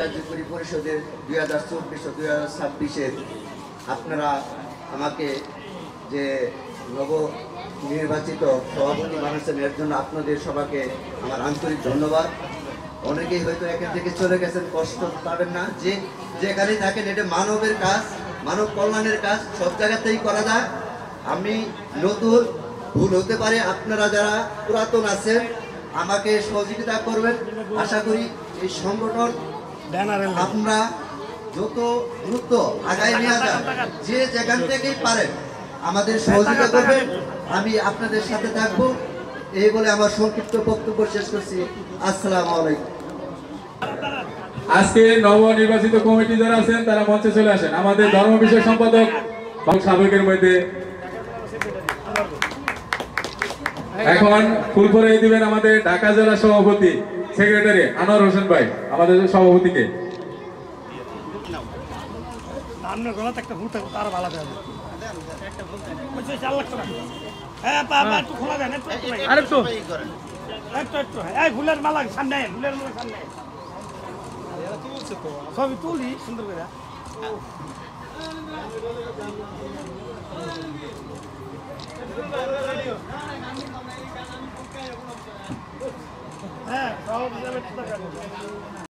কার্যকরী পরিষদের 2024 ও 2026-এর আপনারা আমাকে যে নবনির্বাচিত সভাপতি বানাচ্ছেন, এর জন্য আপনাদের সবাইকে আমার আন্তরিক ধন্যবাদ। অনেকেই হয়তো এখান থেকে চলে গেছেন, কষ্ট পাবেন না। যেখানে থাকেন, এটা মানবের কাজ, মানব কল্যাণের কাজ, সব জায়গাতেই করা যায়। আমি নতুন, ভুল হতে পারে, আপনারা যারা পুরাতন আছেন আমাকে সহযোগিতা করবেন। আশা করি এই সংগঠন আমরা যত দ্রুত আগায় নিয়ে যান, যে যেখান থেকেই পারেন আমাদের সহযোগিতা করবেন। আমি আপনাদের সাথে থাকবো, এই বলে আমার সংক্ষিপ্ত বক্তব্য শেষ করছি। আসসালামু আলাইকুম। আজকে নবনির্বাচিত কমিটি যারা আছেন তারা মঞ্চে চলে আসেন। আমাদের ধর্ম বিষয়ক সম্পাদক সাবেকের মধ্যে এখন ফুল করে দিবেন আমাদের ঢাকা জেলা সভাপতি সেক্রেটারি আনোয়ার হোসেন ভাই, আমাদের সভাপতিকে। ফুলের মালা সামনে, ফুলের মালা সামনে ছবি তুলি সুন্দর করে। হ্যাঁ